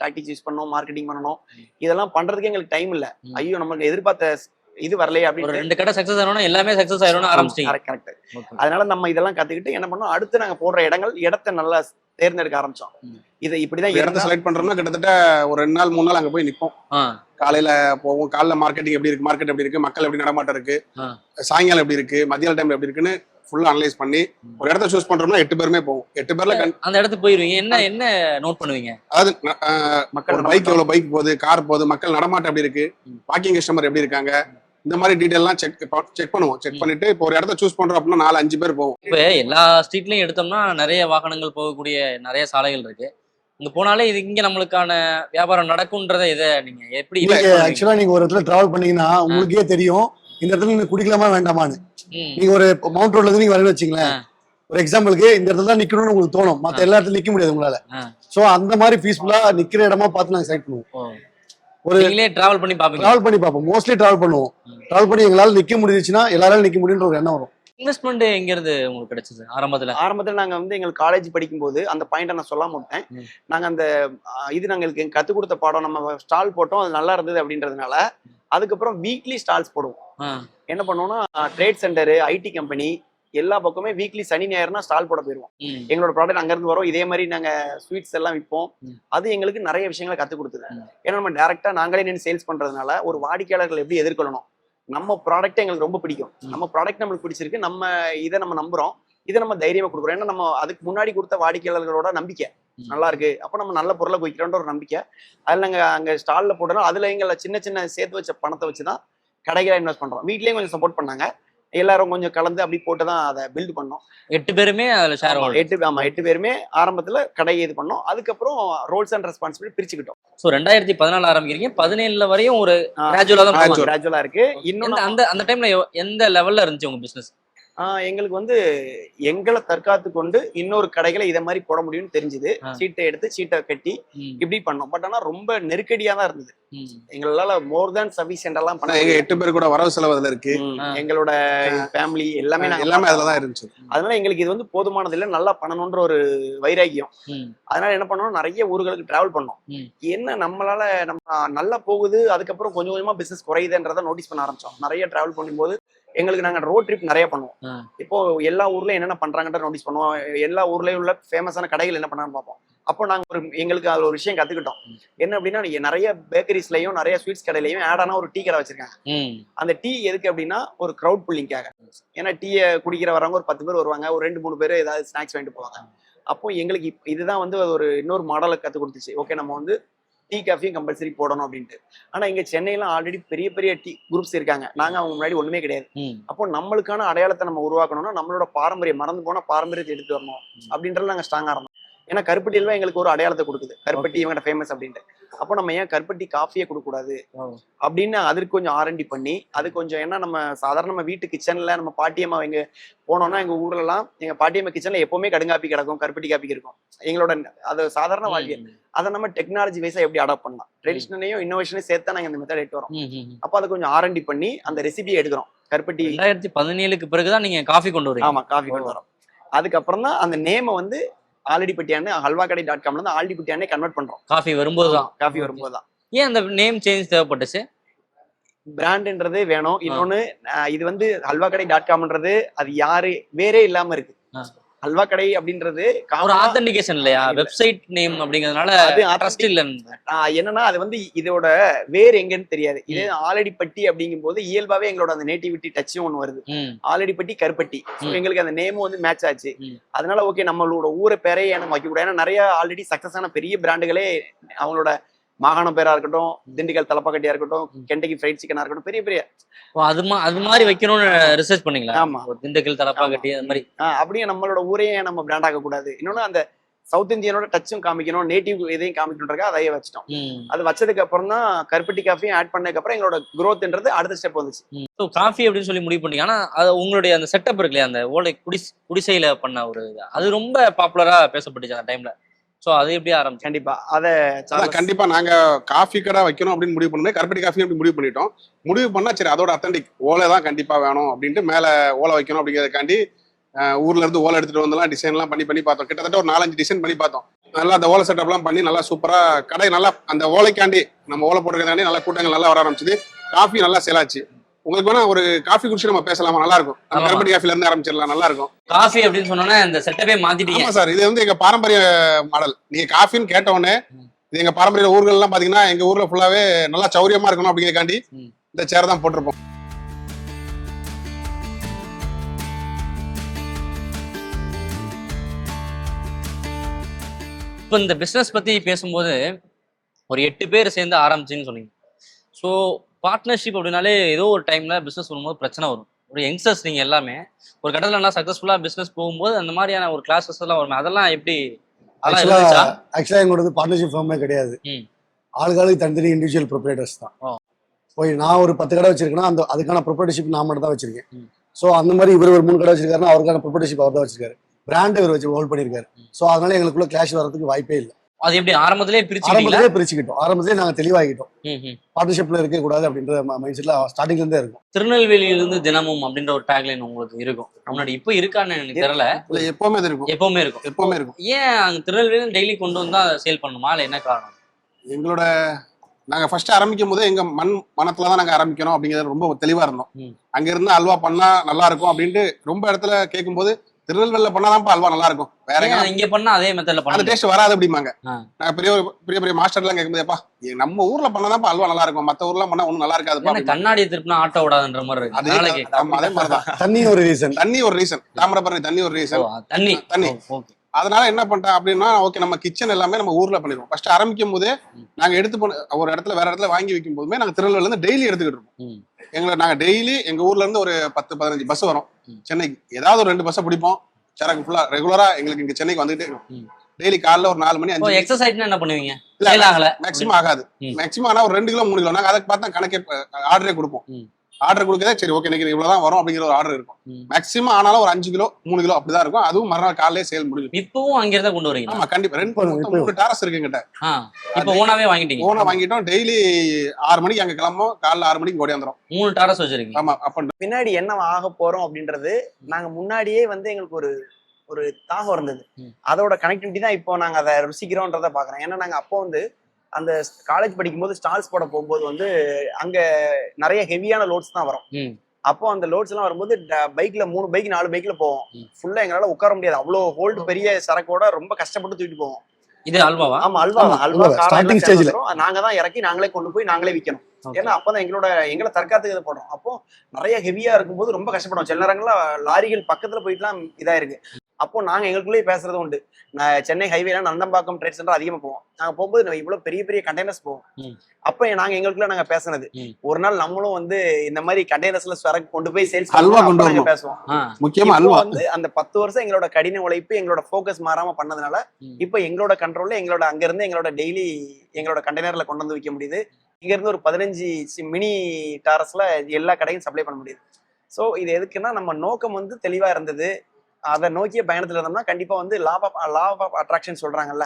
டாக்டிக்ஸ் யூஸ் பண்ணணும், மார்க்கெட்டிங் பண்ணணும். இதெல்லாம் பண்றதுக்கு எங்களுக்கு டைம் இல்ல. ஐயோ நமக்கு எதிர்பார்த்த இது வரலையே அப்படின்னு 2 கடை சக்சஸ் ஆகணும், எல்லாமே சக்சஸ் ஆயிரும் ஆரம்பிச்சிட்டீங்க. கரெக்ட். அதனால நம்ம இதெல்லாம் கத்துக்கிட்டு என்ன பண்ணோம், அடுத்து நாங்க போடுற இடத்தை நல்லா தேர்ந்தெடுக்க ஆரம்பிச்சோம். இதை இப்படிதான் இடத்தை செலக்ட் பண்றோம்னா கிட்டத்தட்ட ஒரு 2 நாள் 3 நாள் அங்க போய் நிப்போம். காலையில போவோம், காலைல மார்க்கெட்டிங் எப்படி இருக்கு, மார்க்கெட் எப்படி இருக்கு, மக்கள் எப்படி நடமாட்டம் இருக்கு, சாயங்காலம் எப்படி இருக்கு, மத்தியான டைம்ல எப்படி இருக்குன்னு ஃபுல்லா அனலைஸ் பண்ணி ஒரு இடத்த சூஸ் பண்றோம்னா 8 பேருமே போவோம். 8 பேர்ல அந்த இடத்துக்கு போயிருவீங்க. என்ன நோட் பண்ணுவீங்க? அதாவது மக்கள் பைக் எவ்வளவு பைக் போகுது, கார் போகுது, மக்கள் நடமாட்டம் எப்படி இருக்கு, வாக்கிங் கஸ்டமர் எப்படி இருக்காங்க, இந்த மாதிரி டீடைல்லாம் செக் பண்ணுவோம். செக் பண்ணிட்டு இப்போ ஒரு இடத்த சூஸ் பண்றோம் அப்படின்னா 4-5 பேர் போவோம். இப்ப எல்லா ஸ்ட்ரீட்லயும் எடுத்தோம்னா நிறைய வாகனங்கள் போகக்கூடிய நிறைய சாலைகள் இருக்கு. இங்க போனாலே இது இங்க நம்மளுக்கான வியாபாரம் நடக்கும்ன்றத இதை நீங்க எப்படி? ஆக்சுவலா நீங்க ஒரு இடத்துல டிராவல் பண்ணீங்கன்னா உங்களுக்கே தெரியும் இந்த இடத்துல நீங்க குடிக்கலாமா வேண்டாமான்னு. நீங்க ஒரு மவுண்ட் ரோட்ல இருந்து நீங்க வரணும்னு வச்சுங்களேன், ஒரு எக்ஸாம்பிளுக்கு இந்த இடத்துல தான் நிக்கணும்னு உங்களுக்கு தோணும், மத்த எல்லா இடத்துல நிக்க முடியாது உங்களால. சோ அந்த மாதிரி பீஸ்ஃபுல்லா நிக்கிற இடமா பார்த்து நாங்க செலக்ட் பண்ணுவோம். ஒரு டிராவல் பண்ணி பார்ப்போம், மோஸ்ட்லி டிராவல் பண்ணுவோம். டிராவல் பண்ணி எங்களால நிக்க முடிஞ்சுச்சுன்னா எல்லாராலும் நிக்க முடியுன்ற ஒரு எண்ணம் வரும். இன்வெஸ்ட்மெண்ட் எங்க இருந்து உங்களுக்கு கிடைச்சது ஆரம்பத்துல? நாங்க வந்து எங்களுக்கு காலேஜ் படிக்கும்போது அந்த பாயிண்ட நான் சொல்லாம விட்டேன். நாங்க அந்த இது நாங்களுக்கு கத்து கொடுத்த பாடம், நம்ம ஸ்டால் போட்டோம், அது நல்லா இருந்தது அப்படின்றதுனால அதுக்கப்புறம் வீக்லி ஸ்டால்ஸ் போடுவோம். என்ன பண்ணுவோம்னா ட்ரேட் சென்டர், ஐடி கம்பெனி எல்லா பக்கமே வீக்லி சனி ஞாயிறுனா ஸ்டால் போட போயிருவோம். எங்களோட ப்ராடக்ட் அங்க இருந்து வரும். இதே மாதிரி நாங்க ஸ்வீட்ஸ் எல்லாம் விற்போம். அது எங்களுக்கு நிறைய விஷயங்களை கத்துக் கொடுத்தது. ஏன்னா நம்ம டைரக்டா நாங்களே நின்று சேல்ஸ் பண்றதுனால ஒரு வாடிக்கையாளர்கள் எப்படி எதிர்கொள்ளணும், நம்ம ப்ராடக்ட் எங்களுக்கு ரொம்ப பிடிக்கும், நம்ம ப்ராடக்ட் நம்மளுக்கு பிடிச்சிருக்கு, நம்ம இதை நம்ம நம்புறோம், இதை நம்ம தைரியமா கொடுக்குறோம். ஏன்னா நம்ம அதுக்கு முன்னாடி கொடுத்த வாடிக்கையாளர்களோட நம்பிக்கை நல்லா இருக்கு, அப்ப நம்ம நல்ல பொருளை குவிக்கிறோன்ற ஒரு நம்பிக்கை. அதுல நாங்க அங்க ஸ்டால்ல போட்டோம். அதுல எங்களை சின்ன சின்ன சேர்த்து வச்ச பணத்தை வச்சுதான் கடைகளை இன்வெஸ்ட் பண்றோம். வீட்லயும் கொஞ்சம் சப்போர்ட் பண்ணாங்க, எல்லாரும் கொஞ்சம் கலந்து அப்படி போட்டுதான் அதை பில்ட் பண்ணோம். 8 பேருமே அதுல ஷேர் 8 பேருமே ஆரம்பத்துல கடையை இது பண்ணோம். அதுக்கப்புறம் ரோல்ஸ் அண்ட் ரெஸ்பான்சிபிலிட்டி பிரிச்சுக்கிட்டோம். சோ 2014 ஆரம்பிக்கிறீங்க, 17 வரையும் ஒரு கிராஜுவலா இருக்கு. இன்னொன்னு அந்த டைம்ல எந்த லெவல்ல இருந்துச்சு உங்க பிசினஸ்? எங்களுக்கு வந்து எங்களை தற்காத்து கொண்டு இன்னொரு கடைகளை இதை மாதிரி போட முடியும்னு தெரிஞ்சுது. சீட்டை எடுத்து சீட்டை கட்டி இப்படி பண்ணோம். பட் ஆனா ரொம்ப நெருக்கடியா தான் இருந்தது. எங்களால மோர் தேன் சஃபிஷியன்ட் எல்லாம் பண்ண. 8 பேர் கூட வரவு செலவு அதுல இருக்கு, எங்களோட ஃபேமிலி எல்லாமே அதுலதான் இருந்துச்சு. அதனால எங்களுக்கு இது வந்து போதுமானது இல்லை, நல்லா பண்ணணும்ன்ற ஒரு வைராக்கியம். அதனால என்ன பண்ணோம், நிறைய ஊர்களுக்கு டிராவல் பண்ணோம். என்ன நம்மளால நம்ம நல்லா போகுது, அதுக்கப்புறம் கொஞ்சம் கொஞ்சமா பிசினஸ் குறையுதுன்றதை நோட்டீஸ் பண்ண ஆரம்பிச்சோம். நிறைய டிராவல் பண்ணும்போது எங்களுக்கு நாங்க ரோட் ட்ரிப் நிறைய பண்ணுவோம். இப்போ எல்லா ஊர்லயும் என்னென்ன பண்றாங்கன்ற நோட்டீஸ் பண்ணுவோம். எல்லா ஊர்லயும் உள்ள ஃபேமஸான கடைகள் என்ன பண்ணான்னு பார்ப்போம். அப்போ நாங்க எங்களுக்கு அது ஒரு விஷயம் கத்துக்கிட்டோம். என்ன அப்படின்னா, நிறைய பேக்கரிஸ்லயும் நிறைய ஸ்வீட்ஸ் கடையிலயும் ஆட் ஆனா ஒரு டீ கடை வச்சிருக்காங்க. அந்த டீ எதுக்கு அப்படின்னா ஒரு கிரௌட் புல்லிங்காக. ஏன்னா டீயை குடிக்கிற வரவங்க ஒரு 10 பேர் வருவாங்க, ஒரு 2-3 பேர் ஏதாவது ஸ்நாக்ஸ் வாங்கிட்டு போவாங்க. அப்போ எங்களுக்கு இதுதான் வந்து ஒரு இன்னொரு மாடலை கத்து கொடுத்துச்சு. ஓகே, நம்ம வந்து டீ காஃபியும் கம்பல்சரி போடணும் அப்படின்ட்டு. ஆனா இங்க சென்னையில ஆல்ரெடி பெரிய பெரிய டீ குரூப்ஸ் இருக்காங்க, நாங்க அவங்க முன்னாடி ஒண்ணுமே கிடையாது. அப்போ நம்மளுக்கான அடையாளத்தை நம்ம உருவாக்கணும்னா நம்மளோட பாரம்பரியம், மறந்து போன பாரம்பரியத்தை எடுத்து வரணும் அப்படின்றது நாங்க ஸ்ட்ராங்கா இருந்தோம். ஏன்னா கருப்பட்டியில எங்களுக்கு ஒரு அடையாளத்தை கொடுக்குது, கருப்பட்டி இவங்க ஃபேமஸ் அப்படின்ட்டு. அப்போ நம்ம ஏன் கருப்பட்டி காஃபியே கொடுக்க கூடாது அப்படின்னு அதற்கு கொஞ்சம் R&D பண்ணி, அது கொஞ்சம் என்ன, நம்ம சாதாரண நம்ம வீட்டு கிச்சன்ல நம்ம பாட்டியம்மா எங்க போனோம்னா எங்க ஊர்ல எல்லாம் எங்க பாட்டியம்மா கிச்சன்ல எப்பவுமே கடுங்காப்பி கிடக்கும், கருப்பட்டி காப்பி இருக்கும். எங்களோட அது சாதாரண வாழ்க்கை. அதை நம்ம டெக்னாலஜி வைஸா எப்படி அடாப்ட் பண்ணலாம், ட்ரெடிஷனலையும் இன்னோவேஷனையும் சேர்த்தா நாங்க இந்த மெத்தட் எடுத்து வரோம். அப்போ அதை கொஞ்சம் R&D பண்ணி அந்த ரெசிபியை எடுக்கிறோம். கருப்பட்டி 2017க்கு பிறகுதான் நீங்க காஃபி கொண்டு வரீங்க? ஆமா, காஃபி கொண்டு வரோம். அதுக்கப்புறம் தான் அந்த நேமை வந்து ஆல்ரெடிப்பட்டியானே ஹல்வாக்கடை.com வந்து ஆல்ரெடிப்பட்டியானே கன்வெர்ட் பண்றோம். காஃபி வரும்போதுதான். ஏன் அந்த நேம் சேஞ்ச் தேவைப்பட்டுச்சு? பிராண்ட்ன்றது வேணும். இன்னொன்னு, இது வந்து ஹல்வாக்கடை.comன்றது அது யாரு வேறே இல்லாம இருக்கு. ஹல்வா கடை அப்படின்றது ஒரு ஆத்தென்டிகேஷன் இல்லையா, வெப்சைட் நேம் அப்படிங்கிறதுனால அது ட்ரஸ்ட் இல்ல. என்னன்னா அது வந்து இதோட வேர் எங்கன்னு தெரியாது. இதே ஆலடிப்பட்டி அப்படிங்கும் போது இயல்பாவே எங்களோட அந்த நேட்டிவிட்டி டச்சும் ஒண்ணு வருது. ஆலடிப்பட்டி கருப்பட்டி, எங்களுக்கு அந்த நேமும் வந்து மேட்ச் ஆச்சு. அதனால ஓகே, நம்மளோட ஊரை பேரே நம்ம வைக்க கூடாது. ஏன்னா நிறைய ஆல்ரெடி சக்சஸ் ஆன பெரிய பிராண்டுகளே அவங்களோட மாகாணம் பேரா இருக்கட்டும், திண்டுக்கல் தலப்பாக்கட்டியா இருக்கட்டும், கெண்டகி ஃப்ரைட் சிக்கனா இருக்கட்டும், பெரிய பெரிய அது மாதிரி வைக்கணும்னு ரிசர்ச் பண்ணீங்களா? ஆமா, திண்டுக்கல் தலப்பாக்கட்டி அது மாதிரி. அப்படியே நம்மளோட ஊரையே நம்ம பிராண்ட் ஆக கூடாது. இன்னொன்னு அந்த சவுத் இந்தியனோட டச்சும் காமிக்கணும், நேட்டிவ் இதையும் காமிக்கணும்ன்றக்க அதையே வச்சிட்டோம். அது வச்சதுக்கு அப்புறம் தான் கருப்பட்டி காஃபியும் ஆட் பண்ணதுக்கு அப்புறம் எங்களோட growthன்றது அடுத்த ஸ்டெப் வந்துச்சு. காஃபி அப்படின்னு சொல்லி முடிவு பண்ணீங்க. ஆனா அது உங்களுடைய அந்த செட்டப் இருக்கு இல்லையா, அந்த ஓலை குடிசையில பண்ண ஒரு அது ரொம்ப பாப்புலரா பேசப்பட்டுச்சு அந்த டைம்ல. சோ அது எப்படி ஆரம்பிச்சு? கண்டிப்பா நாங்க காஃபி கடை வைக்கணும் அப்படின்னு முடிவு பண்ணி கருப்பட்டி காஃபி அப்படி முடிவு பண்ணிட்டோம். முடிவு பண்ணா சரி அதோட அத்தன்டிக் ஓலை தான் கண்டிப்பா வேணும் அப்படின்ட்டு மேல ஓலை வைக்கணும் அப்படிங்கிறதுக்காண்டி ஊர்ல இருந்து ஓலை எடுத்துட்டு வந்தெல்லாம் டிசைன் எல்லாம் பண்ணி பார்த்தோம். கிட்டத்தட்ட ஒரு 4-5 டிசைன் பண்ணி பார்த்தோம். நல்லா அந்த ஓலை செட்டப் எல்லாம் பண்ணி நல்லா சூப்பரா கடை நல்லா அந்த ஓலைக்காண்டி நம்ம ஓலை போட்டுக்கிறதாண்டி நல்லா கூட்டங்கள் நல்லா வர ஆரம்பிச்சது. காஃபி நல்லா சேலாச்சு. உங்களுக்கு வேணா ஒரு காஃபி குடிச்சு நம்ம பேசலாமா? நல்லா இருக்கும். கருப்பட்டி காஃபில இருந்து ஆரம்பிச்சிடலாம், நல்லா இருக்கும். காஃபி அப்படின்னு சொன்னோன்னா இந்த செட்டப்பே மாத்திட்டீங்க. ஆமா சார், இது வந்து எங்க பாரம்பரிய மாடல். நீங்க காஃபின்னு கேட்ட உடனே இது எங்க பாரம்பரிய ஊர்கள் எல்லாம் பாத்தீங்கன்னா எங்க ஊர்ல ஃபுல்லாவே நல்லா சௌரியமா இருக்கணும் அப்படிங்கிறக்காண்டி இந்த சேர் தான் போட்டிருப்போம். இப்போ இந்த பிசினஸ் பத்தி பேசும்போது ஒரு 8 பேர் சேர்ந்து ஆரம்பிச்சுன்னு சொன்னீங்க. ஸோ பார்ட்னர்ஷிப் அப்படின்னாலே ஏதோ ஒரு டைம்ல பிசினஸ் பண்ணும்போது பிரச்சனை வரும். ஒரு யங்ஸ்டர்ஸ் நீங்க எல்லாமே ஒரு கட்டத்தில் நல்லா சக்சஸ்ஃபுல்லா பிசினஸ் போகும்போது அந்த மாதிரியான ஒரு கிளாஸஸ் எல்லாம் வரும். அதெல்லாம் எப்படி? ஆக்சுவலா எங்களோட பார்ட்னர்ஷிப் ஃபார்மே கிடையாது. ஆளுகளுக்கு தனித்தனி இண்டிவிஜுவல் ப்ரொப்ரைட்டர்ஸ் தான். போய் நான் ஒரு 10 கடை வச்சிருக்கேன்னா அதுக்கான ப்ரொப்ரைட்டர்ஷிப் நான் மட்டும் தான் வச்சிருக்கேன். ஸோ அந்த மாதிரி இவர் ஒரு 3 கடை வச்சிருக்காருன்னா அவருக்கான ப்ரொப்ரைட்டர்ஷிப் அவர் தான் வச்சிருக்காரு, பிராண்ட் இவர் வச்சு ஹோல்ட் பண்ணியிருக்காரு. ஸோ அதனால எங்களுக்குள்ள கிளாஷ் வரதுக்கு வாய்ப்பே இல்லை. அது எப்படி ஆரம்பத்திலே பிரிச்சுக்கிட்டோம், ஆரம்பத்திலே நாங்க தெளிவாகிட்டோம். பார்ட்னர்ஷிப்ல இருக்க கூடாது அப்படின்ற மைண்ட் செட்ல ஸ்டார்டிங்ல இருந்தே இருக்கும். திருநெல்வேலியிலிருந்து தினமும் அப்படின்ற ஒரு டேக்லைன் உங்களுக்கு இருக்கும் முன்னாடி, இப்போ இருக்கான்னு எனக்கு தெரியல. எப்பவுமே இருக்கும், எப்பவுமே இருக்கும். ஏன் அங்க திருநெல்வேலி டெய்லி கொண்டு வந்தா சேல் பண்ணுமா, இல்ல என்ன காரணம்? எங்களோட நாங்க ஃபர்ஸ்ட் ஆரம்பிக்கும் போதே எங்க மனத்துலதான் நாங்க ஆரம்பிக்கணும் அப்படிங்கிறது ரொம்ப தெளிவா இருந்தோம். அங்க இருந்து அல்வா பண்ணா நல்லா இருக்கும் அப்படின்ட்டு ரொம்ப இடத்துல கேட்கும் போது திருநெல்வேலியில பண்ணாதான் அல்வா நல்லா இருக்கும், வேற இங்க பண்ணா அதே மெத்தட்ல பண்ண டேஸ்ட் வராது அப்படிம்பாங்க. நாங்க பெரிய மாஸ்டர் எல்லாம் கேட்கும்போதுப்பா நம்ம ஊர்ல பண்ணாதான் அல்வா நல்லா இருக்கும், மத்த ஊர்ல பண்ணா ஒண்ணும் நல்லா இருக்காது. கண்ணாடி திருப்பினா ஆட்டோ விடாதுன்ற மாதிரி இருக்கு. அதே மாதிரிதான் தண்ணி ஒரு ரீசன் தாமிரபரணி தண்ணி ஒரு ரீசன், தண்ணி. அதனால என்ன பண்ணிட்டேன் அப்படின்னா, ஓகே நம்ம கிச்சன் எல்லாமே நம்ம ஊர்ல பண்ணிடுவோம். ஃபர்ஸ்ட் ஆரம்பிக்கும் போதே நாங்க எடுத்து ஒரு இடத்துல வேற இடத்துல வாங்கி வைக்கும் போதுமே நாங்க திருநெல்வேலில இருந்து டெய்லி எடுத்துக்கிட்டு இருப்போம். நாங்க டெய்லி எங்க ஊர்ல இருந்து ஒரு 10-15 பஸ் வரும் சென்னைக்கு. ஏதாவது ஒரு 2 பஸ்ஸை பிடிப்போம். சரக்கு ஃபுல்லா ரெகுலரா எங்களுக்கு இங்க சென்னைக்கு வந்துட்டே இருக்கும். டெய்லி காலைல ஒரு 4 மணி 5 எக்ஸசைஸ் என்ன பண்ணுவீங்க? மேக்ஸிமம் ஆகாது. மேக்ஸிமம் ஆனா ஒரு 2 கிலோ 3 கிலோ நாங்க அதை பார்த்தா கணக்கே ஆர்டரே கொடுப்போம். ஆர்டர் கொடுக்கதே சரி ஓகே இன்னைக்கு இவ்வளவுதான் வரும் அப்படிங்கிற ஒரு ஆர்டர் இருக்கும். மேக்ஸிமம் ஆனாலும் ஒரு 5 கிலோ 3 கிலோ அப்படிதான் இருக்கும். அதுவும் மறுநாள் காலையிலே சேல் முடியும். இப்பவும் அங்கிருந்தா கொண்டு வரீங்க? ஆமா கண்டிப்பா. 3 டாரஸ் இருக்கு எங்கிட்ட. இப்போ ஓனாவே வாங்கிட்டீங்க? ஓனா வாங்கிட்டோம். டெய்லி 6 மணிக்கு அங்க கிளம்பும், காலைல 6 மணிக்கு ஓடியாந்துரும். 3 டாரஸ் வச்சிருக்கீங்க? ஆமா. அப்ப பின்னாடி என்ன ஆக போறோம் அப்படின்றது நாங்க முன்னாடியே வந்து எங்களுக்கு ஒரு தாகம் இருந்தது. அதோட கனெக்டிவிட்டி தான் இப்போ நாங்க அதை ருசிக்கிறோன்றத பாக்குறோம். ஏன்னா நாங்க அப்போ வந்து அந்த காலேஜ் படிக்கும்போது ஸ்டால்ஸ் போட போகும்போது வந்து அங்க நிறைய ஹெவியான லோட்ஸ் தான் வரும். அப்போ அந்த லோட்ஸ் எல்லாம் வரும்போது பைக்ல 3 பைக் 4 பைக்ல போவோம். ஃபுல்லா எங்களால உட்கார முடியாது, அவ்வளவு ஹோல்டு பெரிய சரக்கோட ரொம்ப கஷ்டப்பட்டு தூக்கிட்டு போவோம். இது அல்வாவா? ஆமா அல்வா நாங்க தான் இறக்கி நாங்களே கொண்டு போய் நாங்களே விற்கணும். ஏன்னா அப்பதான் எங்களை தற்காத்துக்கு போடுறோம். அப்போ நிறைய ஹெவியா இருக்கும்போது ரொம்ப கஷ்டப்படுவோம். சில நேரங்கள்ல லாரிகள் பக்கத்துல போயிட்டுலாம் இதா இருக்கு. அப்போ நாங்க எங்களுக்குள்ளேயே பேசுறது உண்டு. சென்னை ஹைவேல நந்தம்பாக்கம் ட்ரேட் சென்டர் அதிகமா போவோம். நாங்க போகும்போது இவ்வளவு பெரிய பெரிய கண்டெய்னர்ஸ் போவோம். அப்ப நாங்க எங்களுக்குள்ள நாங்க பேசுனது, ஒரு நாள் நம்மளும் வந்து இந்த மாதிரி கண்டெய்னர்ஸ்ல சரக்கு கொண்டு போய் சேல்ஸ் நாங்க பேசுவோம். முக்கியமா வந்து அந்த 10 வருஷம் எங்களோட கடின உழைப்பு எங்களோட போக்கஸ் மாறாம பண்ணதுனால இப்ப எங்களோட கண்ட்ரோல்ல எங்களோட அங்க இருந்து எங்களோட டெய்லி எங்களோட கண்டெய்னர்ல கொண்டு வந்து விற்க முடியுது. இங்க இருந்து ஒரு 15 மினி டாரஸ்ல எல்லா கடையும் சப்ளை பண்ண முடியுது. சோ இது எதுக்குன்னா நம்ம நோக்கம் வந்து தெளிவா இருந்தது. அதை நோக்கிய பயணத்துல இருந்தோம்னா கண்டிப்பா வந்து லாப் ஆஃப் அட்ராக்ஷன் சொல்றாங்கல்ல,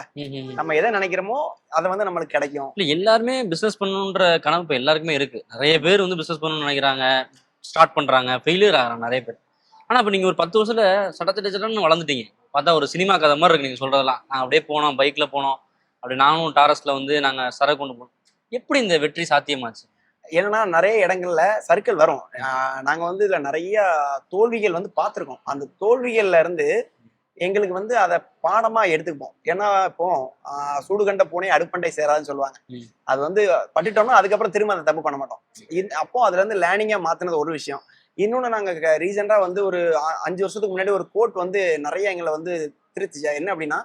நம்ம எதை நினைக்கிறோமோ அதை வந்து நம்மளுக்கு கிடைக்கும். இல்ல எல்லாருமே பிசினஸ் பண்ணணுன்ற கனவு இப்ப எல்லாருக்குமே இருக்கு. நிறைய பேர் வந்து பிசினஸ் பண்ணணும்னு நினைக்கிறாங்க, ஸ்டார்ட் பண்றாங்க, ஃபெயிலியர் ஆகிறாங்க நிறைய பேர். ஆனா இப்ப நீங்க ஒரு 10 வருஷத்துல சட்டத்திட்டன்னு வளர்ந்துட்டீங்க. பார்த்தா ஒரு சினிமா கதை மாதிரி இருக்கு நீங்க சொல்றதெல்லாம். நாங்க அப்படியே போனோம், பைக்ல போனோம், அப்படி நானும் டாரஸ்ல வந்து நாங்க சரக்கு கொண்டு போனோம். எப்படி இந்த வெற்றி சாத்தியமாச்சு? ஏன்னா நிறைய இடங்கள்ல சர்க்கிள் வரும். நாங்க வந்து இதுல நிறைய தோல்விகள் வந்து பார்த்திருக்கோம். அந்த தோல்விகள்ல இருந்து எங்களுக்கு வந்து அதை பாடமா எடுத்துப்போம். ஏன்னா இப்போ சூடு கண்ட பூனை அடுப்பண்டை சேராதுன்னு சொல்லுவாங்க. அது வந்து பட்டுட்டோம்னா அதுக்கப்புறம் திரும்ப அந்த தப்பு பண்ண மாட்டோம். அப்போ அதுல இருந்து லேர்னிங்கா மாத்தினது ஒரு விஷயம். இன்னொன்னு நாங்க ரீசெண்டா வந்து ஒரு 5 வருஷத்துக்கு முன்னாடி ஒரு கோட் வந்து நிறைய எங்களை வந்து திருத்திச்சா. என்ன அப்படின்னா,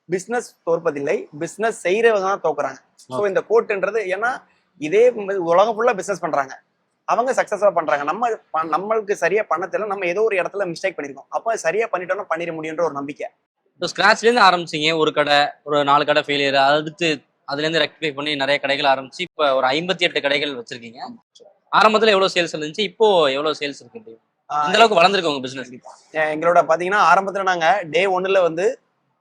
பிசினஸ் தோற்பதில்லை, பிசினஸ் செய்யறவங்க தான் தோக்குறாங்க. ஸோ இந்த கோட்ன்றது ஏன்னா இதே உலகம் ஃபுல்லா பிசினஸ் பண்றாங்க, அவங்க சக்சஸா பண்றாங்க. நம்மளுக்கு சரியா பண்ண தெரியல, நம்ம ஏதோ ஒரு இடத்துல மிஸ்டேக் பண்ணிருக்கோம். அப்ப சரியா பண்ணிட்டோம்னா பண்ணிட முடியுன்ற ஒரு நம்பிக்கை. ஸ்கிராச்ல இருந்து ஆரம்பிச்சீங்க, ஒரு கடை, ஒரு 4 கடை ஃபெயிலியர், அடுத்து அதுல இருந்து ரெக்டிஃபை பண்ணி நிறைய கடைகள் ஆரம்பிச்சு இப்ப ஒரு 58 கடைகள் வச்சிருக்கீங்க. ஆரம்பத்துல எவ்வளவு சேல்ஸ் இருந்துச்சு, இப்போ எவ்வளவு சேல்ஸ் இருக்கு, இந்த அளவுக்கு வளர்ந்துருக்கு உங்க பிசினஸ்? எங்களோட பாத்தீங்கன்னா ஆரம்பத்துல நாங்க டே 1ல வந்து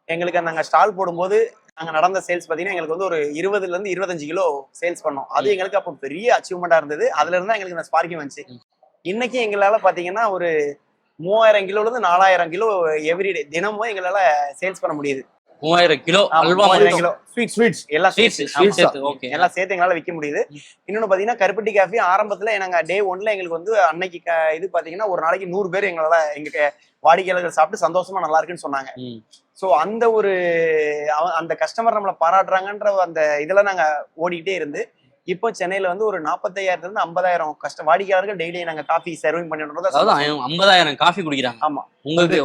எங்களுக்கு நாங்க ஸ்டால் போடும்போது நாங்க நடந்த சேல்ஸ் பாத்தீங்கன்னா எங்களுக்கு வந்து ஒரு 20 ல இருந்து 25 கிலோ சேல்ஸ் பண்ணோம். அது எங்களுக்கு அப்போ பெரிய அச்சீவ்மெண்டா இருந்தது. அதுல இருந்தா எங்களுக்கு இந்த ஸ்பார்க்கிங் வந்துச்சு. இன்னைக்கு எங்களால பாத்தீங்கன்னா ஒரு 3000 கிலோல இருந்து 4000 கிலோ எவ்ரிடே தினமும் எங்களால சேல்ஸ் பண்ண முடியுது. 3000 கிலோ அல்வா, 3000 கிலோ ஸ்வீட்ஸ் எல்லாம் எல்லாம் சேர்த்து எங்களால விற்க முடியுது. இன்னொன்னு பாத்தீங்கன்னா கருப்பட்டி காஃபி ஆரம்பத்துல நாங்க டே 1ல எங்களுக்கு வந்து அன்னைக்கு இது பாத்தீங்கன்னா ஒரு நாளைக்கு 100 பேர் எங்களால எங்க வாடிக்கையாளர்கள் சாப்பிட்டு சந்தோஷமா நல்லா இருக்குன்னு சொன்னாங்க. ஸோ அந்த கஸ்டமர் நம்மளை பாராட்டுறாங்கன்ற அந்த இதுல நாங்க ஓடிக்கிட்டே இருந்து இப்போ சென்னையில வந்து ஒரு 45,000 இருந்து 50,000 வாடிக்கையாளர்கள் டெய்லி நாங்க காஃபி சர்விங் பண்ணிட்டு 50,000 காஃபி குடிக்கிறாங்க. ஆமா, உங்களுக்கு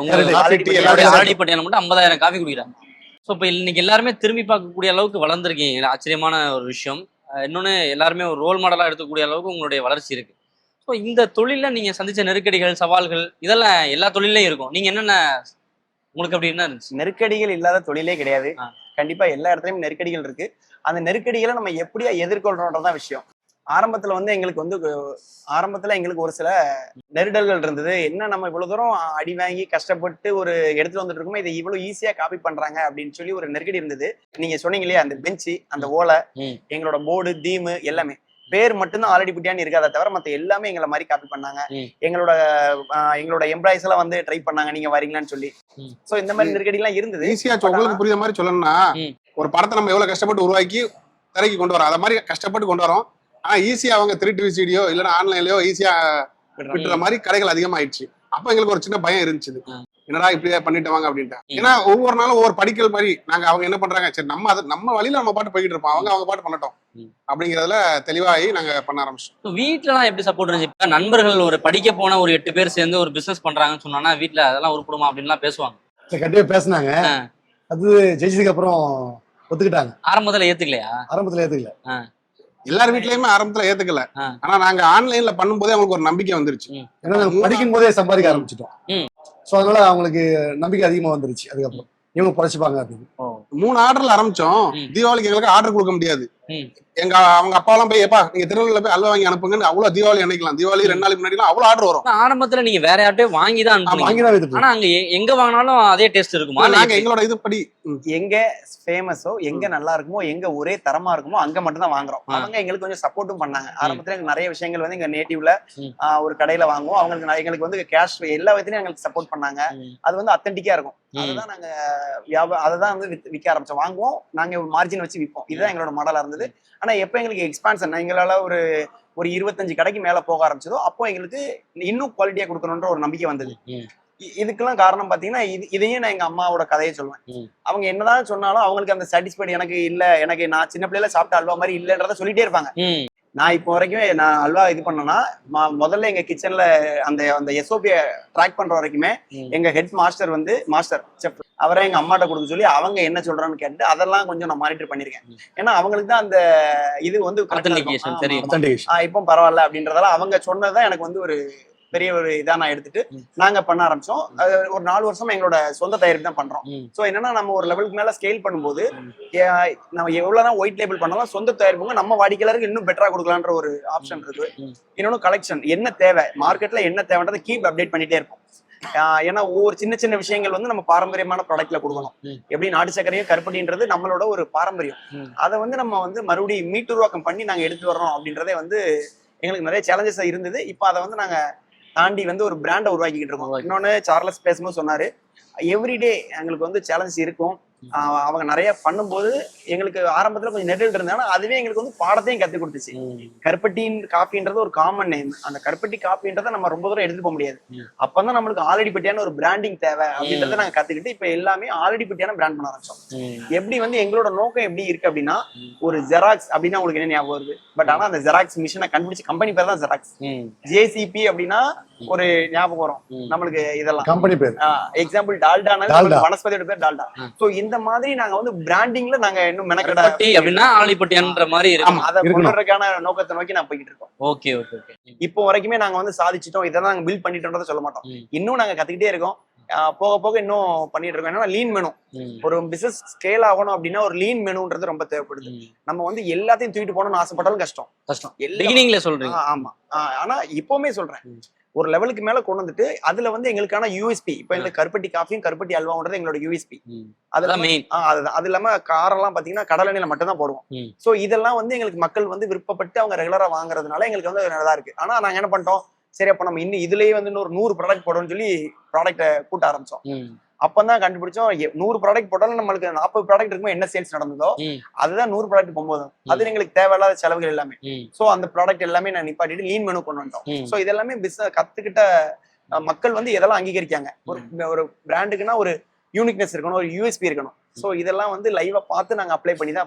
ஆடிப்பட்டியால மட்டும் 50,000 காஃபி குடிக்கிறாங்க. ஸோ இப்போ இன்னைக்கு எல்லாருமே திரும்பி பார்க்கக்கூடிய அளவுக்கு வளர்ந்துருக்கீங்க. ஆச்சரியமான ஒரு விஷயம். இன்னொன்னு எல்லாருமே ஒரு ரோல் மாடலா எடுக்கக்கூடிய அளவுக்கு உங்களுடைய வளர்ச்சி இருக்கு. ஸோ இந்த தொழில நீங்க சந்திச்ச நெருக்கடிகள், சவால்கள் இதெல்லாம் எல்லா தொழிலையும் இருக்கும். நீங்க என்னென்ன உங்களுக்கு அப்படி என்ன இருந்துச்சு? நெருக்கடிகள் இல்லாத தொழிலே கிடையாது. கண்டிப்பா எல்லா இடத்துலயும் நெருக்கடிகள் இருக்கு. அந்த நெருக்கடிகளை நம்ம எப்படியா எதிர்கொள்றோன்றதான் விஷயம். ஆரம்பத்துல வந்து எங்களுக்கு ஒரு சில நெருடல்கள் இருந்தது. என்ன நம்ம இவ்வளவு தூரம் அடி வாங்கி கஷ்டப்பட்டு ஒரு எடுத்துட்டு வந்துட்டு இருக்கோமோ, இதை இவ்வளவு ஈஸியா காப்பி பண்றாங்க அப்படின்னு சொல்லி ஒரு நெருக்கடி இருந்தது. நீங்க சொன்னீங்க இல்லையா, அந்த பெஞ்சு, அந்த ஓலை, எங்களோட போர்டு, தீமு எல்லாமே பேர் மட்டும்தான் ஆல்ரெடி புட்டியான்னு இருக்காத தவிர மத்த எல்லாமே எங்களை மாதிரி காப்பி பண்ணாங்க. எங்களோட எம்ப்ளாயிஸ் எல்லாம் வந்து ட்ரை பண்ணாங்க, நீங்க வரீங்களான்னு சொல்லி. சோ இந்த மாதிரி நெருக்கடி எல்லாம் இருந்தது. ஈஸியா உங்களுக்கு புரியுற மாதிரி சொல்லணும்னா, ஒரு படத்தை நம்ம எவ்வளவு கஷ்டப்பட்டு உருவாக்கி திரைக்கு கொண்டு வரோம், அத மாதிரி கஷ்டப்பட்டு கொண்டு வரோம். ஆனா ஈஸியா அவங்க 3 வீடியோ இல்லைன்னா ஆன்லைன்லயோ ஈஸியா விட்டுற மாதிரி கடைகள் அதிகமாயிடுச்சு. அப்ப எங்களுக்கு ஒரு சின்ன பயம் இருந்துச்சு, என்னடா இப்படியே பண்ணிட்டு வாங்க அப்படின்ட்டு. ஏன்னா ஒவ்வொரு நாளும் ஒவ்வொரு படிக்கல் மாதிரி அவங்க என்ன பண்றாங்க, சரி நம்ம வழியில நம்ம பாட்டு போய்கிட்டு இருப்போம், அவங்க பாட்டு பண்ணட்டும் அப்படிங்கறதுல தெளிவாகி நாங்க பண்ண ஆரம்பிச்சோம். வீட்டுல எல்லாம் எப்படி சப்போர்ட் இருந்துச்சு? நண்பர்கள் ஒரு படிக்க போன ஒரு 8 பேர் சேர்ந்து ஒரு பிசினஸ் பண்றாங்கன்னு சொன்னா வீட்டுல அதெல்லாம் உருப்படுமா அப்படின்லாம் பேசுவாங்க. கண்டிப்பா பேசினாங்க. அது ஜெயிச்சதுக்கு அப்புறம் ஒத்துக்கிட்டாங்க. ஆரம்பத்துல ஏத்துக்கலையா? ஆரம்பத்துல ஏத்துக்கல. எல்லார் வீட்லயுமே ஆரம்பத்துல ஏத்துக்கல. ஆனா நாங்க ஆன்லைன்ல பண்ணும்போதே அவங்களுக்கு ஒரு நம்பிக்கை வந்துருச்சு. ஏன்னா நாங்க படிக்கும் போதே சம்பாதிக்க ஆரம்பிச்சிட்டோம். சோ அதனால அவங்களுக்கு நம்பிக்கை அதிகமா வந்துருச்சு. அதுக்கப்புறம் இவங்க படைச்சுப்பாங்க அப்படின்னு 3 ஆர்டர்ல ஆரம்பிச்சோம். தீபாவளிக்கு எங்களுக்கு ஆர்டர் கொடுக்க முடியாது. அவங்க அப்பா எல்லாம் போய், எப்பா நீங்க திருநெல்வேலியில போய் அல்வா வாங்கி அனுப்புங்கன்னு அவ்வளவு தீபாவளி அன்னைக்கலாம், தீபாவளி 2 நாளைக்கு முன்னாடி அவ்வளவு ஆர்டர் வரும். ஆரம்பத்துல நீங்க வேற யார்ட்டையும் வாங்கிதான் ஆனா அங்க எங்க வாங்கினாலும் அதே டேஸ்ட் இருக்குமா? நாங்க எங்களோட இதுபடி எங்க ஃபேமஸோ, எங்க நல்லா இருக்குமோ, எங்க ஒரே தரமா இருக்குமோ அங்க மட்டும் தான் வாங்குறோம். அவங்க எங்களுக்கு கொஞ்சம் சப்போர்ட்டும் பண்ணாங்க. ஆரம்பத்துல எங்களுக்கு நிறைய விஷயங்கள் வந்து எங்க நேட்டிவ்ல ஒரு கடையில வாங்குவோம். எங்களுக்கு வந்து கேஷ் எல்லா விதத்திலயும் எங்களுக்கு சப்போர்ட் பண்ணாங்க. அது வந்து அத்தன்டிக்கா இருக்கும். அதுதான் நாங்க அததான் வந்து விற்க ஆரம்பிச்சோம். வாங்குவோம், நாங்க மார்ஜின் வச்சு விற்போம். இதுதான் எங்களோட மாடலா இருந்தது. ஆனா எப்ப எங்களுக்கு எக்ஸ்பான்ஷன் எங்களால ஒரு 25 கடைக்கு மேல போக ஆரம்பிச்சதோ அப்போ எங்களுக்கு இன்னும் குவாலிட்டியா கொடுக்கணும்ன்ற ஒரு நம்பிக்கை வந்தது. இதுக்கெல்லாம் காரணம் பாத்தீங்கன்னா இதையும் நான் எங்க அம்மாவோட கதையை சொல்லுவேன். அவங்க என்னதான் சொன்னாலும் அவங்களுக்கு அந்த சாட்டிஸ்ஃபைடு எனக்கு இல்ல, எனக்கு நான் சின்ன பிள்ளைல சாப்பிட்ட அல்வா மாதிரி இல்லன்றத சொல்லிட்டே இருப்பாங்க. நான் இப்போ வரைக்குமே நான் அல்வா இது பண்ணேன்னா முதல்ல எங்க கிச்சன்ல அந்த எஸ்ஓபியை ட்ராக் பண்ற வரைக்குமே எங்க ஹெட் மாஸ்டர் வந்து மாஸ்டர் செஃப் அவரை எங்க அம்மாட்ட கொடுக்க சொல்லி அவங்க என்ன சொல்றான்னு கேட்டு அதெல்லாம் கொஞ்சம் நான் மானிட்டர் பண்ணிருக்கேன். ஏன்னா அவங்களுக்கு தான் அந்த இது வந்து இப்போ பரவாயில்ல அப்படின்றதால அவங்க சொன்னதுதான் எனக்கு வந்து ஒரு பெரிய ஒரு இதா நான் எடுத்துட்டு நாங்க பண்ண ஆரம்பிச்சோம். ஒரு 4 வருஷமா எங்களோட சொந்த தயாரிப்பு தான் பண்றோம். சோ என்னன்னா நம்ம ஒரு லெவலுக்கு மேல ஸ்கேல் பண்ணும்போது நம்ம எவ்வளவுதான் ஒயிட் லேபிள் பண்ணாலும் சொந்த தயாரிப்புங்க நம்ம வாடிக்கையாளருக்கு இன்னும் பெட்டரா கொடுக்கலான்ற ஒரு ஆப்ஷன் இருக்கு. இன்னொன்னு கலெக்ஷன் என்ன தேவை, மார்க்கெட்ல என்ன தேவைன்றதை கீப் அப்டேட் பண்ணிட்டே இருப்போம். ஏன்னா ஒவ்வொரு சின்ன சின்ன விஷயங்கள் வந்து நம்ம பாரம்பரியமான ப்ராடக்ட்ல கொடுக்கணும். எப்படி நாட்டு சர்க்கரையும் கருப்பட்டின்றது நம்மளோட ஒரு பாரம்பரியம். அதை வந்து நம்ம வந்து மறுபடியும் மீட்டுருவாக்கம் பண்ணி நாங்க எடுத்து வர்றோம் அப்படின்றதே வந்து எங்களுக்கு நிறைய சேலஞ்சஸ் இருந்தது. இப்போ அதை வந்து நாங்க தாண்டி வந்து ஒரு பிராண்டை உருவாக்கிட்டு இருக்கோம். இன்னொன்னு சார்லஸ் பேசும்போது சொன்னாரு, எவ்ரிடே எங்களுக்கு வந்து சேலஞ்ச் இருக்கும். அவங்க நிறைய பண்ணும்போது எங்களுக்கு ஆரம்பத்துல கொஞ்சம் நெருடல் இருந்தாங்க. அதுவே எங்களுக்கு வந்து பாடத்தையும் கற்றுக் கொடுத்துச்சு. கருப்பட்டின் காப்பின்றது ஒரு காமன் நேம். அந்த கருப்பட்டி காப்பின்றத நம்ம ரொம்ப தூரம் எடுத்துட்டு போக முடியாது. அப்பதான் நம்மளுக்கு ஆல்ரெடி பட்டியான ஒரு பிராண்டிங் தேவை அப்படின்றத நாங்க கத்துக்கிட்டு இப்ப எல்லாமே ஆல்ரெடி பட்டியான பிராண்ட் பண்ண ஆரம்பிச்சோம். எப்படி வந்து எங்களோட நோக்கம் எப்படி இருக்கு அப்படின்னா, ஒரு ஜெராக்ஸ் அப்படின்னா உங்களுக்கு என்ன ஞாபகம் வருது? பட் ஆனா அந்த ஜெராக்ஸ் மிஷினை கண்டுபிடிச்ச கம்பெனி பேர் தான் ஜெராக்ஸ். ஜேசிபி அப்படின்னா ஒரு ஞாபகம் வரும் நம்மளுக்கு. இதெல்லாம் கம்பெனி பேர். எக்ஸாம்பிள் டால்டா, வனஸ்பதியோட பேர் டால்டா. சோ இந்த மாதிரி நாங்க வந்து பிராண்டிங்ல நாங்க இன்னும் மெனக்கட அப்படின்னா ஆலிப்பட்டின்ற மாதிரி இருக்கும். அதை கொண்டுறதுக்கான நோக்கத்தை நோக்கி நான் போய்கிட்டு இருக்கோம். Okay okay okay. இப்போ வரைக்குமே நாங்க வந்து சாதிச்சிட்டோம், இதை நாங்க பில்ட் பண்ணிட்டோம்ன்றத சொல்ல மாட்டோம். இன்னும் நாங்க கத்துக்கிட்டே இருக்கோம். போக போக இன்னும் பண்ணிட்டு இருக்கோம். ஏன்னா லீன் மெனு, ஒரு பிசினஸ் ஸ்கேல் ஆகணும் அப்படின்னா ஒரு லீன் மெனுன்றது ரொம்ப தேவைப்படுது. நம்ம வந்து எல்லாத்தையும் தூக்கிட்டு போகணும்னு ஆசைப்பட்டாலும் கஷ்டம். பிகினிங்ல சொல்றீங்க. ஆமா. ஆனா இப்பவுமே சொல்றேன், ஒரு லெவலுக்கு மேல கொண்டு வந்துட்டு அதுல வந்து எங்களுக்கான யூஎஸ்பி, இப்ப இந்த கருப்பட்டி காஃபியும் கருப்பட்டி அல்வான்றது எங்களோட யூஎஸ்பி. அதுதான் அது இல்லாம காரெல்லாம் பாத்தீங்கன்னா கடலெண்ணெயில மட்டும் தான் போடுவோம். சோ இதெல்லாம் வந்து எங்களுக்கு மக்கள் வந்து விருப்பப்பட்டு அவங்க ரெகுலரா வாங்குறதுனால எங்களுக்கு வந்து நல்லா இருக்கு. ஆனா நாங்க என்ன பண்ணிட்டோம், சரி அப்ப நம்ம இன்னும் இதுலயே வந்து ஒரு 100 ப்ராடக்ட் போடணும்னு சொல்லி ப்ராடக்ட கூட்ட ஆரம்பிச்சோம். அப்பதான் கண்டுபிடிச்சோம் 100 ப்ராடக்ட் போட்டாலும் நம்மளுக்கு 40 ப்ராடக்ட் இருக்கும்போது என்ன சேல்ஸ் நடந்ததோ அதுதான் 100 ப்ராடக்ட் போகும்போது அது எங்களுக்கு தேவையில்லாத செலவுகள் எல்லாமே. சோ அந்த ப்ராடக்ட் எல்லாமே நான் நிப்பாட்டிட்டு லீன் மெனு கொண்டு வந்துட்டோம். சோ இதெல்லாமே பிசினஸ் கத்துக்கிட்ட மக்கள் வந்து இதெல்லாம் அங்கீகரிக்காங்க. ஒரு பிராண்டுக்குன்னா ஒரு யூனிக்னஸ் இருக்கணும், ஒரு யூஎஸ்பி இருக்கணும். சோ இதெல்லாம் வந்து லைவா பார்த்து நாங்க அப்ளை பண்ணி தான்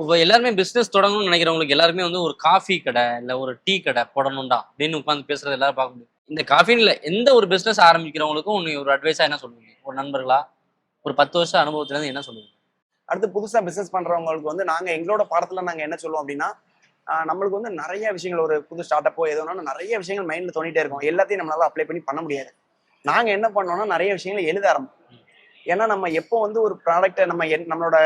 இப்போ எல்லாருமே பிசினஸ் தொடங்கணும்னு நினைக்கிறவங்களுக்கு எல்லாருமே வந்து ஒரு காஃபி கடை இல்ல ஒரு டீ கடை போடணும்டா அப்படின்னு உட்காந்து பேசுறது எல்லாரும் பார்க்க முடியும். இந்த காஃபின்ல எந்த ஒரு பிசினஸ் ஆரம்பிக்கிறவங்களுக்கும் ஒரு அட்வைஸா என்ன சொல்லுவீங்க? ஒரு நண்பர்களா ஒரு 10 வருஷம் அனுபவத்துல இருந்து என்ன சொல்லுவீங்க? அடுத்து புதுசா பிசினஸ் பண்றவங்களுக்கு வந்து நாங்க எங்களோட பாடத்துல நாங்க என்ன சொல்லுவோம் அப்படின்னா, நம்மளுக்கு வந்து நிறைய விஷயங்கள், ஒரு புது ஸ்டார்ட் அப்போ எதுனாலும் நிறைய விஷயங்கள் மைண்ட்ல தோணிட்டே இருக்கும். எல்லாத்தையும் நம்மளால அப்ளை பண்ணி பண்ண முடியாது. நாங்க என்ன பண்ணோம்னா நிறைய விஷயங்களை எழுத ஆரம்பிப்போம். ஏன்னா நம்ம எப்போ வந்து ஒரு ப்ராடக்ட்டை நம்மளோட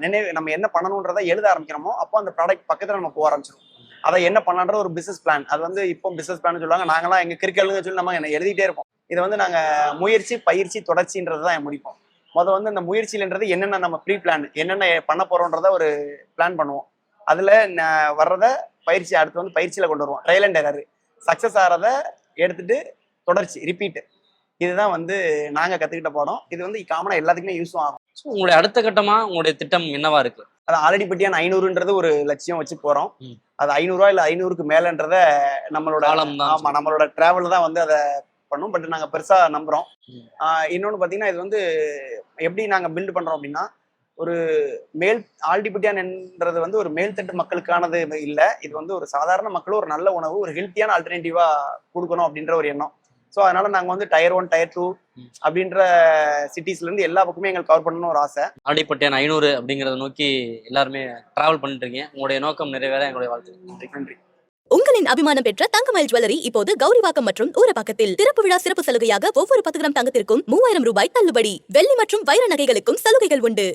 நினைவு நம்ம என்ன பண்ணணும்ன்றதை எழுத ஆரம்பிக்கிறோமோ அப்போ அந்த ப்ராடக்ட் பக்கத்துல நம்ம போக ஆரம்பிச்சிடும். அதை என்ன பண்ணலான்ற ஒரு பிசினஸ் பிளான். அது வந்து இப்போ பிசினஸ் பிளான் சொல்லுவாங்க, நாங்களாம் எங்க கிரிக்கெட்டுன்னு சொல்லி நம்ம எழுதிட்டே இருப்போம். இதை வந்து நாங்க முயற்சி, பயிற்சி, தொடர்ச்சின்றது தான் முடிப்போம். வந்து அந்த முயற்சியிலன்றது என்னென்ன நம்ம ப்ரீ பிளான் என்னென்ன பண்ண போறோன்றத ஒரு பிளான் பண்ணுவோம். அதுல வர்றத பயிற்சி அடுத்து வந்து பயிற்சியில கொண்டு வருவோம். ட்ரையல் அண்ட் எரர், சக்சஸ் ஆகிறத எடுத்துட்டு தொடர்ச்சி ரிப்பீட். இதுதான் வந்து நாங்க கத்துக்கிட்ட பாடம். இது வந்து காமனா எல்லாத்துக்குமே யூஸ் ஆகும். உங்களுடைய அடுத்த கட்டமா உங்களுடைய திட்டம் என்னவா இருக்கு? அது ஆல்ரெடி பட்டியான 500ன்றது ஒரு லட்சியம் வச்சு போறோம். அது 500 ரூபாய் இல்ல 500க்கு மேலன்றத நம்மளோட ஆமா நம்மளோட டிராவல் தான் வந்து அதை பண்ணும். பட் நாங்க பெருசா நம்புறோம். இன்னொன்னு பாத்தீங்கன்னா இது வந்து எப்படி நாங்க பில்ட் பண்றோம் அப்படின்னா, ஒரு மேல் ஆல்டிபிட்டியான்ன்றது வந்து ஒரு மேல்தட்டு மக்களுக்கானது இல்ல. இது வந்து ஒரு சாதாரண மக்களும் ஒரு நல்ல உணவு, ஒரு ஹெல்த்தியான ஆல்டர்னேட்டிவா கொடுக்கணும் அப்படின்ற ஒரு எண்ணம். ஸோ அதனால நாங்க வந்து டயர் 1 டயர் 2 அப்படின்ற சிட்டிஸ்ல இருந்து எல்லா பக்கமே எங்களுக்கு கவர் பண்ணணும்னு ஒரு ஆசை. ஆல்டிபட்டியான் 500 அப்படிங்கறத நோக்கி எல்லாருமே டிராவல் பண்ணிட்டு இருக்கீங்க. உங்களுடைய நோக்கம் நிறைவேற எங்களுடைய வாழ்த்து. நன்றி. உங்களின் அபிமானம் பெற்ற தங்கமயில் ஜுவல்லரி இப்போது கௌரிவாக்கம் மற்றும் ஊரப்பாக்கத்தில் திறப்பு விழா சிறப்பு சலுகையாக ஒவ்வொரு 10 கிராம் தங்கத்திற்கும் 3000 ரூபாய் தள்ளுபடி. வெள்ளி மற்றும் வைர நகைகளுக்கும் சலுகைகள் உண்டு.